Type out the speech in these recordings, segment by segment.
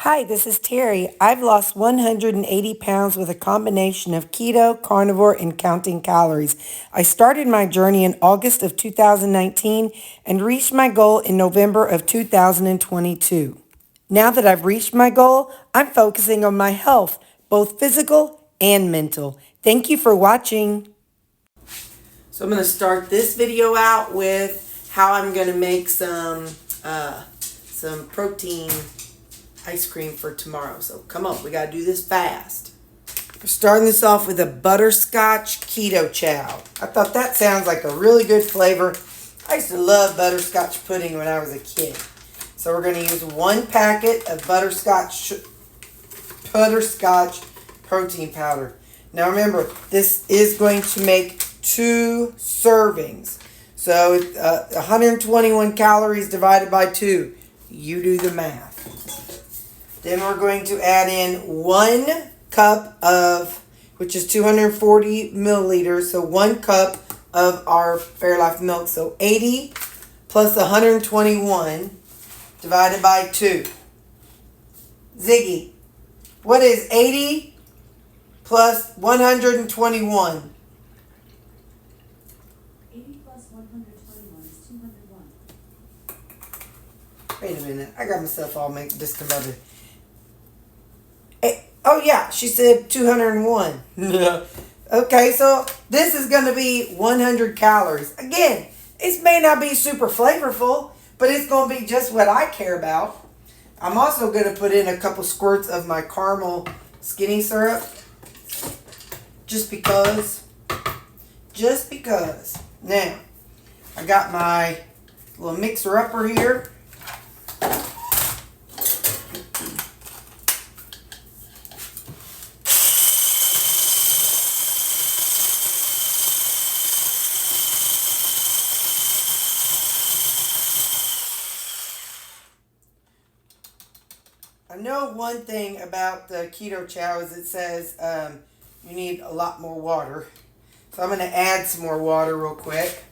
Hi, this is Terry. I've lost 180 pounds with a combination of keto, carnivore, and counting calories. I started my journey in August of 2019 and reached my goal in November of 2022. Now that I've reached my goal, I'm focusing on my health, both physical and mental. Thank you for watching. So I'm going to start this video out with how I'm going to make some protein ice cream for tomorrow. So come on, we got to do this fast. We're starting this off with a butterscotch keto chow. I thought that sounds like a really good flavor. I used to love butterscotch pudding when I was a kid. So we're going to use 1 packet of butterscotch protein powder. Now remember, this is going to make 2 servings. So 121 calories divided by 2. You do the math. Then we're going to add in 1 cup of, which is 240 milliliters, so 1 cup of our Fairlife milk. So 80 plus 121 divided by 2. Ziggy, what is 80 plus 121? 80 plus 121 is 201. Wait a minute, I got myself all discombobulated. Oh yeah, she said 201. Okay, so this is going to be 100 calories. Again, it may not be super flavorful, but it's going to be just what I care about. I'm also going to put in a couple squirts of my caramel skinny syrup. Just because. Now, I got my little mixer-upper here. I know one thing about the keto chow is it says you need a lot more water. So I'm going to add some more water real quick.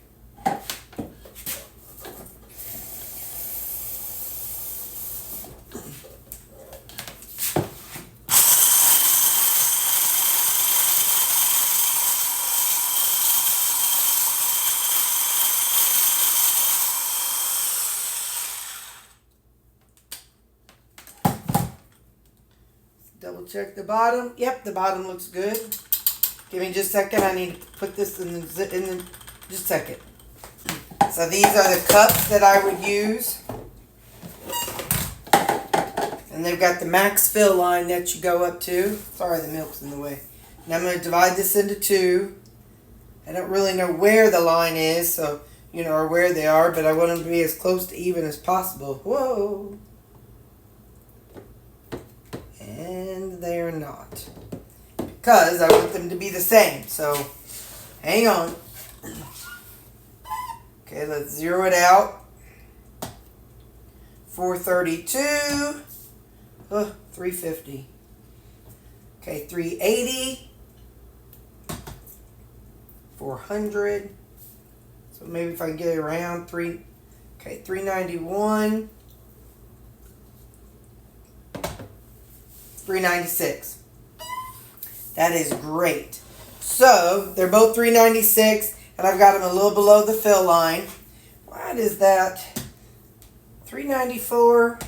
Double check the bottom. Yep, the bottom looks good. Give me just a second. I need to put this in the just a second. So these are the cups that I would use. And they've got the max fill line that you go up to. Sorry, the milk's in the way. Now I'm going to divide this into 2. I don't really know where the line is, so or where they are, but I want them to be as close to even as possible. Whoa. And they are not, because I want them to be the same. So hang on. Okay, let's zero it out. 432. 350. Okay, 380. 400. So maybe if I can get it around 391. 396. That is great. So they're both 396, and I've got them a little below the fill line. What is that? 394,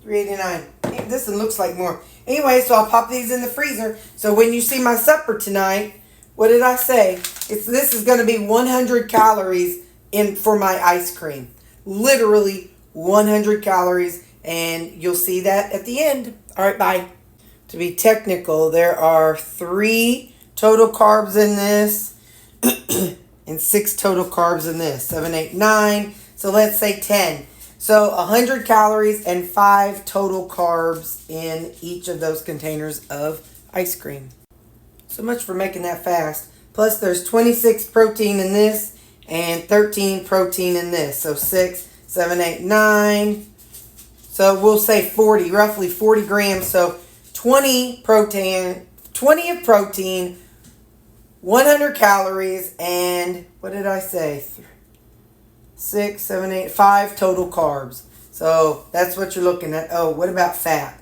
389. This one looks like more. Anyway, so I'll pop these in the freezer. So when you see my supper tonight, what did I say? This is going to be 100 calories for my ice cream. Literally 100 calories, and you'll see that at the end. All right, bye. To be technical, there are 3 total carbs in this and 6 total carbs in this. 7, 8, 9. So let's say 10. So 100 calories and 5 total carbs in each of those containers of ice cream. So much for making that fast. Plus there's 26 protein in this and 13 protein in this. So 6, 7, 8, 9. So we'll say 40, roughly 40 grams. So 20 of protein, 100 calories, and what did I say? 6, 7, 8, 5 total carbs. So that's what you're looking at. Oh, what about fat?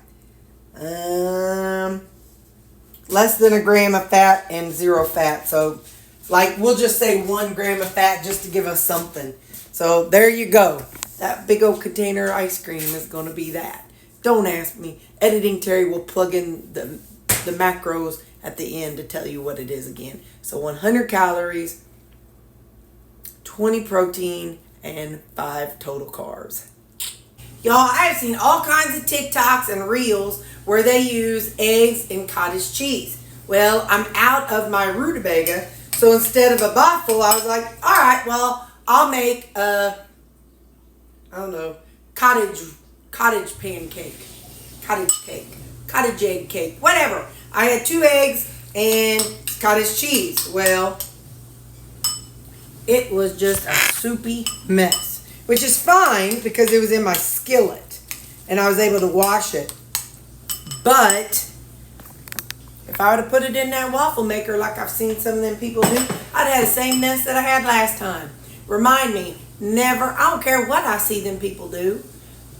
Less than a gram of fat and 0 fat. So like we'll just say 1 gram of fat just to give us something. So there you go. That big old container of ice cream is going to be that. Don't ask me. Editing Terry will plug in the macros at the end to tell you what it is again. So 100 calories, 20 protein, and 5 total carbs. Y'all, I've seen all kinds of TikToks and Reels where they use eggs and cottage cheese. Well, I'm out of my rutabaga, so instead of a waffle, I was like, all right, well, I'll make a, I don't know, cottage pancake, cottage egg cake, whatever. I had 2 eggs and cottage cheese. Well, it was just a soupy mess, which is fine because it was in my skillet and I was able to wash it. But if I would have put it in that waffle maker like I've seen some of them people do, I'd have the same mess that I had last time. Remind me, never, I don't care what I see them people do,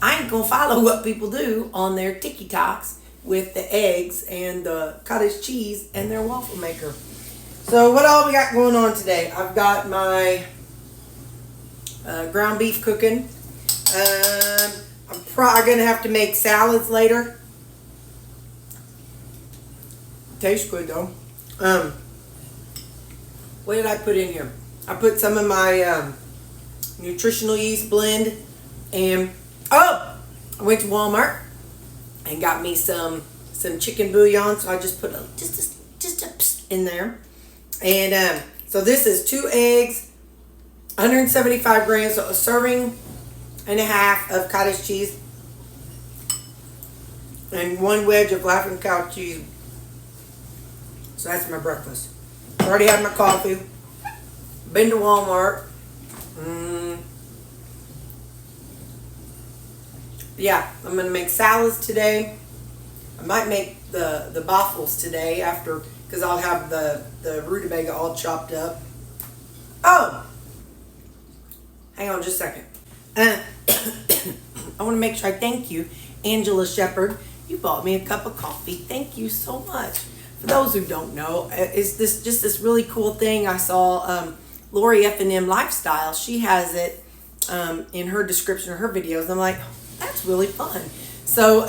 I ain't gonna follow what people do on their TikToks with the eggs and the cottage cheese and their waffle maker. So what all we got going on today? I've got my ground beef cooking. I'm probably gonna have to make salads later. Tastes good though. What did I put in here? I put some of my nutritional yeast blend, and I went to Walmart and got me some chicken bouillon. So I just put just a in there, and so this is 2 eggs, 175 grams, so a serving and a half of cottage cheese, and 1 wedge of laughing cow cheese. So that's my breakfast. Already had my coffee. Been to Walmart. Yeah, I'm gonna make salads today. I might make the waffles today after, because I'll have the rutabaga all chopped up. Oh, hang on just a second. I want to make sure I thank you, Angela Shepherd. You bought me a cup of coffee. Thank you so much. For those who don't know, it's this really cool thing I saw. Lori F&M Lifestyle, she has it in her description of her videos. I'm like, that's really fun. So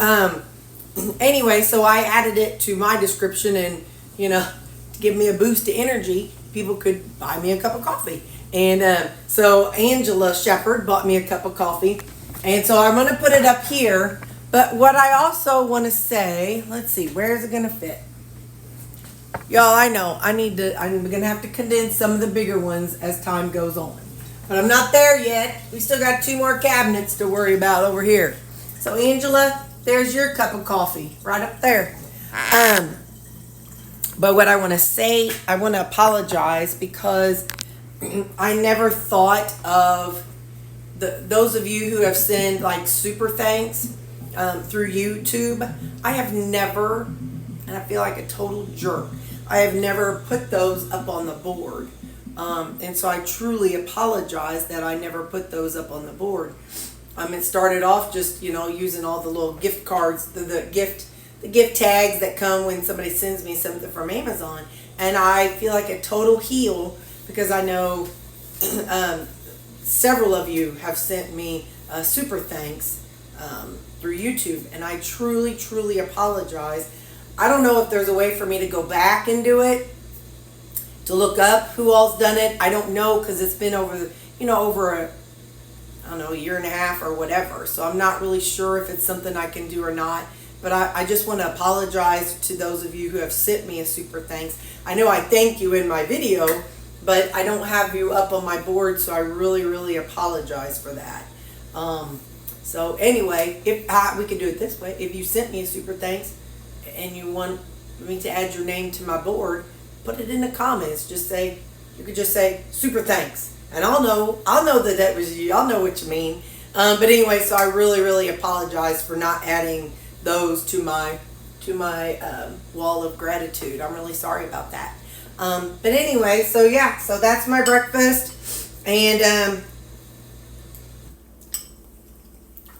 anyway, so I added it to my description, and to give me a boost of energy, people could buy me a cup of coffee. And so Angela Shepherd bought me a cup of coffee, and so I'm going to put it up here. But what I also want to say, let's see, where is it going to fit? Y'all, I know I'm going to have to condense some of the bigger ones as time goes on. But I'm not there yet. We still got 2 more cabinets to worry about over here. So Angela, there's your cup of coffee right up there. But what I want to say, I want to apologize because I never thought of those of you who have sent like super thanks through YouTube. I have never, and I feel like a total jerk, I have never put those up on the board. And so I truly apologize that I never put those up on the board. It started off just, using all the little gift cards, the gift tags that come when somebody sends me something from Amazon. And I feel like a total heel because I know several of you have sent me super thanks through YouTube. And I truly, truly apologize. I don't know if there's a way for me to go back and do it, to look up who all's done it. I don't know, because it's been over a year and a half or whatever. So I'm not really sure if it's something I can do or not. But I just want to apologize to those of you who have sent me a super thanks. I know I thank you in my video, but I don't have you up on my board, so I really, really apologize for that. So anyway, if we could do it this way. If you sent me a super thanks and you want me to add your name to my board, put it in the comments. You could just say super thanks, and I'll know that was you. I'll know what you mean. But anyway, so I really, really apologize for not adding those to my wall of gratitude. I'm really sorry about that. But anyway, so yeah, so that's my breakfast, and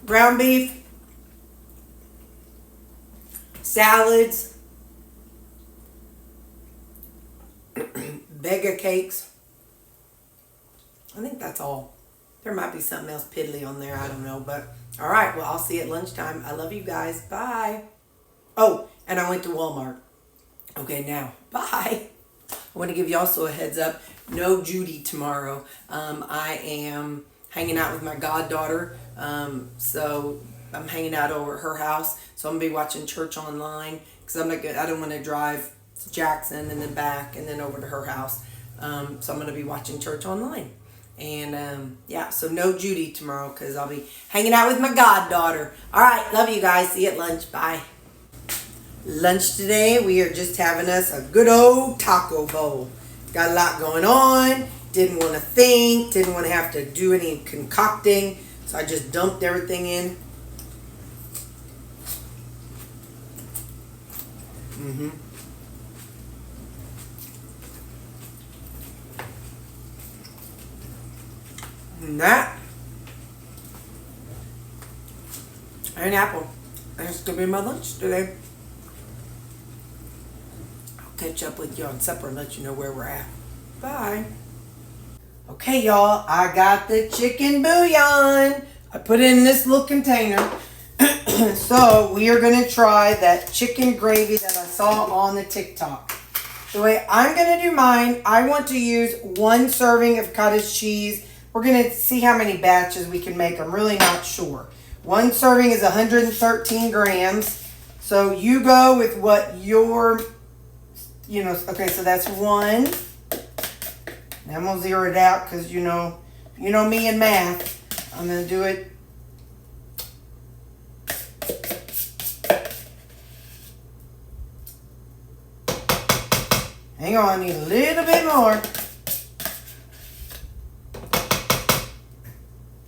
ground beef, salads, Vega cakes. I think that's all. There might be something else piddly on there. I don't know. But all right. Well, I'll see you at lunchtime. I love you guys. Bye. Oh, and I went to Walmart. Okay, now. Bye. I want to give you also a heads up. No Judy tomorrow. I am hanging out with my goddaughter. So I'm hanging out over at her house. So I'm going to be watching church online. Because I don't want to drive to Jackson and then back and then over to her house. So I'm going to be watching church online. And yeah, so no Judy tomorrow because I'll be hanging out with my goddaughter. All right, love you guys. See you at lunch. Bye. Lunch today, we are just having us a good old taco bowl. Got a lot going on. Didn't want to think. Didn't want to have to do any concocting. So I just dumped everything in. And that. And apple. That's going to be my lunch today. I'll catch up with you on supper and let you know where we're at. Bye. Okay, y'all. I got the chicken bouillon. I put it in this little container. So we are going to try that chicken gravy that I saw on the TikTok. The way I'm going to do mine, I want to use 1 serving of cottage cheese. We're going to see how many batches we can make. I'm really not sure. 1 serving is 113 grams. So you go with what your, okay, so that's 1. And I'm going to zero it out because you know me and math. I'm going to do it. Hang on, I need a little bit more.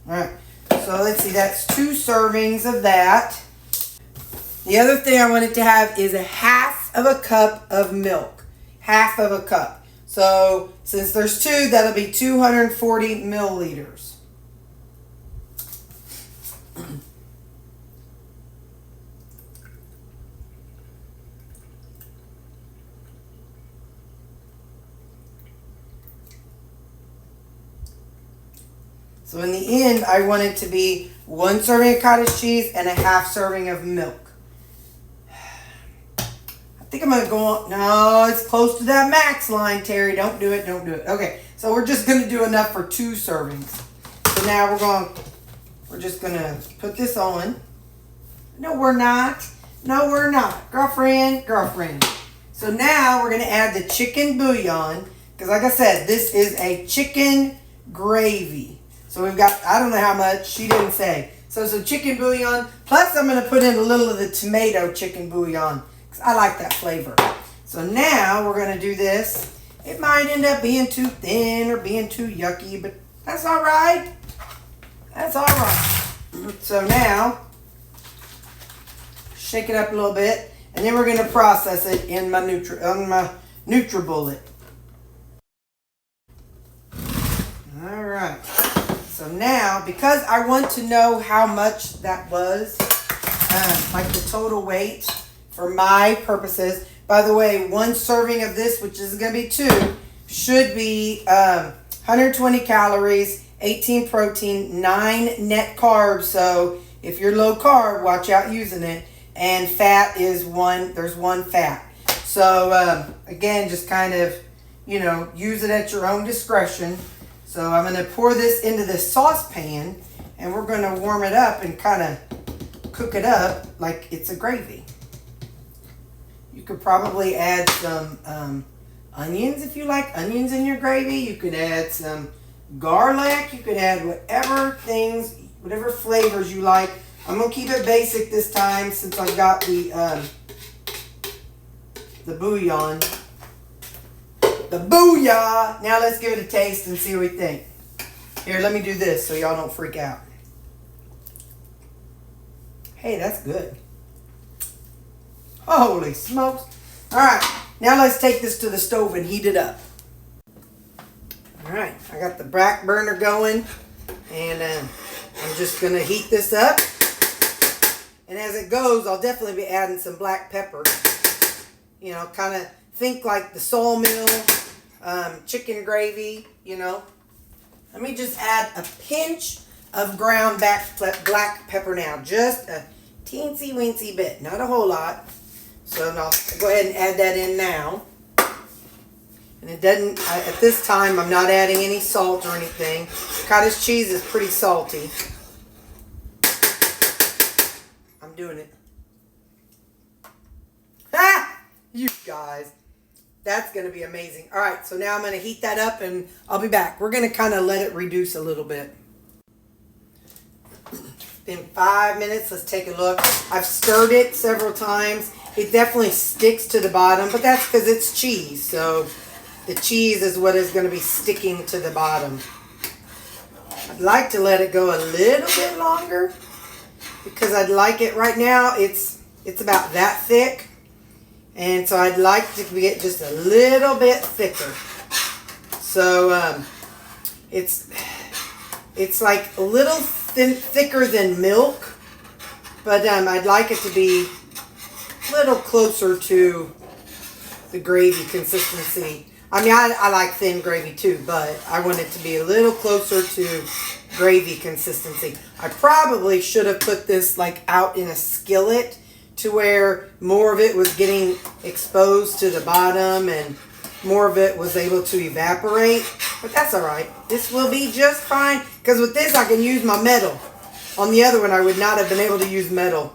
Alright, so let's see, that's 2 servings of that. The other thing I wanted to have is a half of a cup of milk. Half of a cup. So, since there's 2, that'll be 240 milliliters. So in the end, I want it to be 1 serving of cottage cheese and a half serving of milk. I think I'm going to go on. No, it's close to that max line, Terry. Don't do it. Don't do it. Okay, so we're just going to do enough for 2 servings. So now we're just going to put this on. No, we're not. No, we're not. Girlfriend. So now we're going to add the chicken bouillon. Because like I said, this is a chicken gravy. So we've got, I don't know how much, she didn't say. So some chicken bouillon, plus I'm going to put in a little of the tomato chicken bouillon, because I like that flavor. So now we're going to do this. It might end up being too thin or being too yucky, but that's all right. That's all right. So now, shake it up a little bit, and then we're going to process it in my NutriBullet. All right. So now, because I want to know how much that was, like the total weight for my purposes. By the way, 1 serving of this, which is going to be 2, should be 120 calories, 18 protein, 9 net carbs. So if you're low carb, watch out using it. And fat is 1, there's 1 fat. So again, just kind of, use it at your own discretion. So I'm going to pour this into this saucepan, and we're going to warm it up and kind of cook it up like it's a gravy. You could probably add some onions if you like onions in your gravy. You could add some garlic. You could add whatever flavors you like. I'm going to keep it basic this time since I've got the bouillon. The booyah! Now let's give it a taste and see what we think. Here, let me do this so y'all don't freak out. Hey, that's good. Holy smokes. Alright, now let's take this to the stove and heat it up. Alright, I got the back burner going. And I'm just going to heat this up. And as it goes, I'll definitely be adding some black pepper. You know, kind of think like the sawmill, chicken gravy, you know. Let me just add a pinch of ground black pepper now. Just a teensy weensy bit, not a whole lot. So now I'll go ahead and add that in now. And it doesn't, at this time, I'm not adding any salt or anything. Cottage cheese is pretty salty. I'm doing it. Ah! You guys. That's going to be amazing. All right, so now I'm going to heat that up and I'll be back. We're going to kind of let it reduce a little bit. Been 5 minutes. Let's take a look. I've stirred it several times. It definitely sticks to the bottom, but that's because it's cheese. So the cheese is what is going to be sticking to the bottom. I'd like to let it go a little bit longer because I'd like it right now. It's about that thick. And so I'd like to get just a little bit thicker. So it's like a little thicker than milk, but I'd like it to be a little closer to the gravy consistency. I mean, I like thin gravy too, but I want it to be a little closer to gravy consistency. I probably should have put this like out in a skillet to where more of it was getting exposed to the bottom and more of it was able to evaporate. But that's all right. This will be just fine because with this I can use my metal. On the other one I would not have been able to use metal.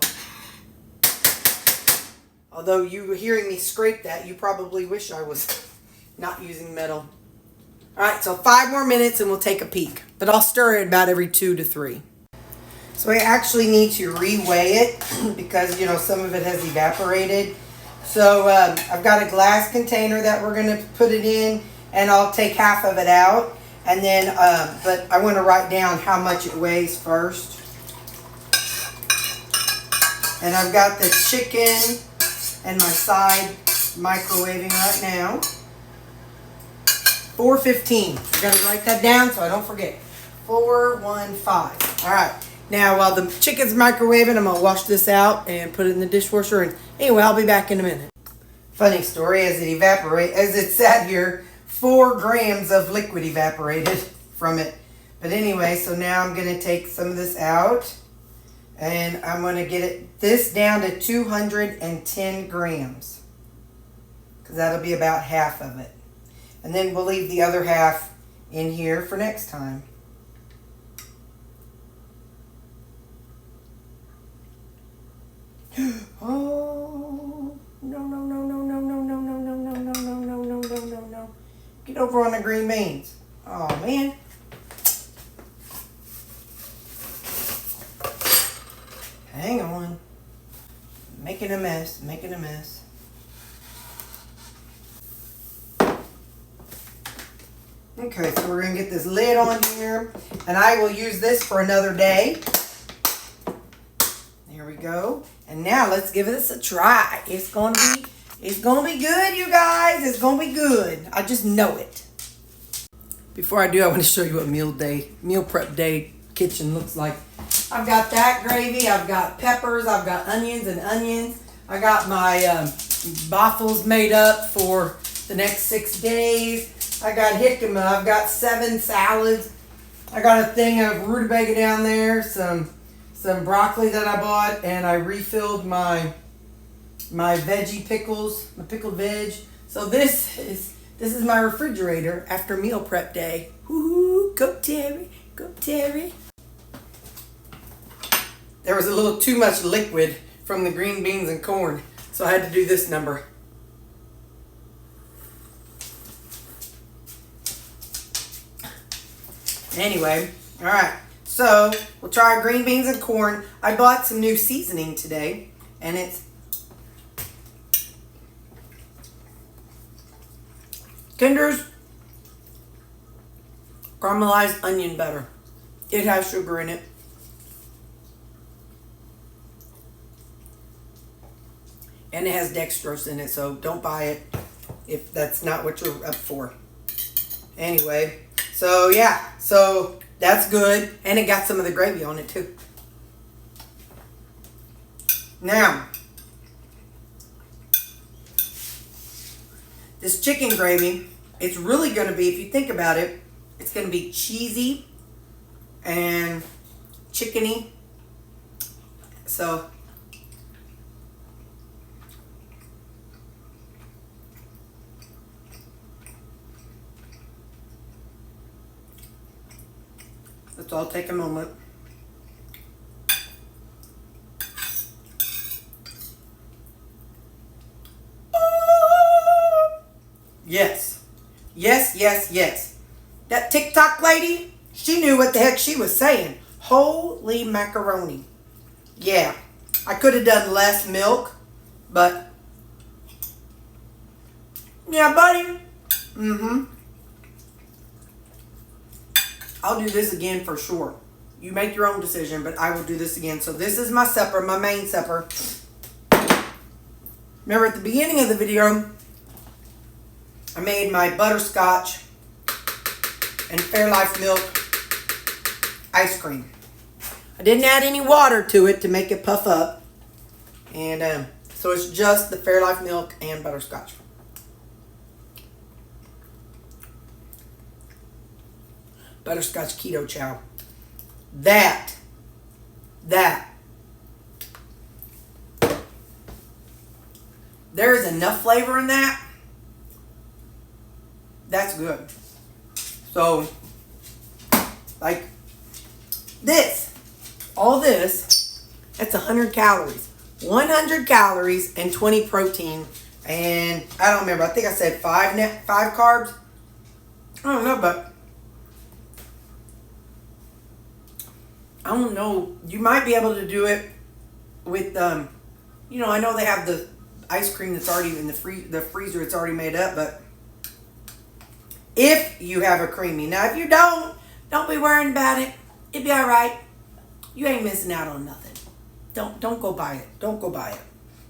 Although you hearing me scrape that, you probably wish I was not using metal. All right, so 5 more minutes and we'll take a peek. But I'll stir it about every 2 to 3. So I actually need to reweigh it because, you know, some of it has evaporated. So I've got a glass container that we're going to put it in, and I'll take half of it out. And then, but I want to write down how much it weighs first. And I've got the chicken and my side microwaving right now. 415. I got to write that down so I don't forget. 415. All right. Now, while the chicken's microwaving, I'm going to wash this out and put it in the dishwasher. And anyway, I'll be back in a minute. Funny story, as it sat here, 4 grams of liquid evaporated from it. But anyway, so now I'm going to take some of this out. And I'm going to get this down to 210 grams. Because that'll be about half of it. And then we'll leave the other half in here for next time. Oh, no, no, no, no, no, no, no, no, no, no, no, no, no, no, no, no, no. Get over on the green beans. Oh, man. Hang on. Making a mess, making a mess. Okay, so we're going to get this lid on here. And I will use this for another day. There we go. And now let's give this a try. It's gonna be good, you guys. It's gonna be good. I just know it. Before I do, I want to show you what meal prep day kitchen looks like. I've got that gravy. I've got peppers. I've got onions and onions. I got my waffles made up for the next 6 days. I got jicama. I've got 7 salads. I got a thing of rutabaga down there. Some broccoli that I bought, and I refilled my veggie pickles, my pickled veg. So this is my refrigerator after meal prep day. Woo-hoo, go Terri, go Terri. There was a little too much liquid from the green beans and corn, so I had to do this number. Anyway, all right. So, we'll try our green beans and corn. I bought some new seasoning today, and it's Kinder's caramelized onion butter. It has sugar in it. And it has dextrose in it, so don't buy it if that's not what you're up for. Anyway, so yeah, so that's good. And it got some of the gravy on it too. Now, this chicken gravy, it's really going to be, if you think about it, it's going to be cheesy and chickeny. So, let's all take a moment. Yes. Yes, yes, yes. That TikTok lady, she knew what the heck she was saying. Holy macaroni. Yeah. I could have done less milk, but yeah, buddy. I'll do this again for sure. You make your own decision, but I will do this again. So this is my supper, my main supper. Remember at the beginning of the video, I made my butterscotch and Fairlife milk ice cream. I didn't add any water to it to make it puff up. And so it's just the Fairlife milk and butterscotch. Butterscotch keto chow. That. There is enough flavor in that. That's good. So, like this, all this, that's 100 calories. 100 calories and 20 protein. And I don't remember, I think I said 5 carbs. I don't know, but I don't know. You might be able to do it with, you know, I know they have the ice cream that's already in the freezer. It's already made up, but if you have a creamy. Now, if you don't be worrying about it. It'll be all right. You ain't missing out on nothing. Don't go buy it. Don't go buy it.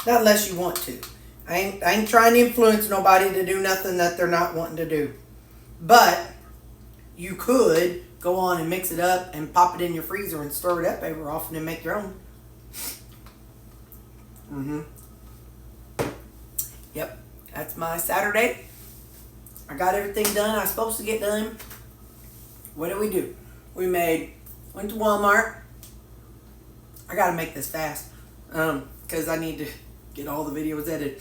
Not unless you want to. I ain't trying to influence nobody to do nothing that they're not wanting to do. But you could go on and mix it up and pop it in your freezer and stir it up every often and make your own. Yep, that's my Saturday. I got everything done I was supposed to get done. What did we do? We went to Walmart. I gotta make this fast because I need to get all the videos edited.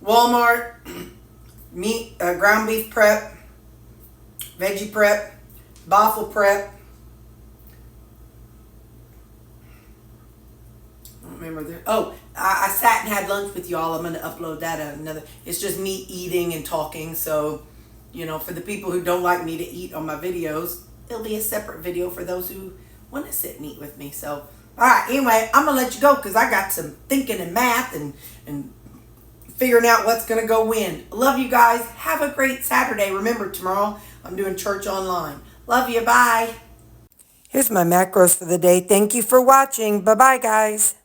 Walmart, meat, ground beef prep, veggie prep, waffle prep. I don't remember. I sat and had lunch with y'all. I'm going to upload that another. It's just me eating and talking. So, you know, for the people who don't like me to eat on my videos, it'll be a separate video for those who want to sit and eat with me. So, all right. Anyway, I'm going to let you go because I got some thinking and math and figuring out what's going to go when. Love you guys. Have a great Saturday. Remember, tomorrow I'm doing church online. Love you. Bye. Here's my macros for the day. Thank you for watching. Bye-bye, guys.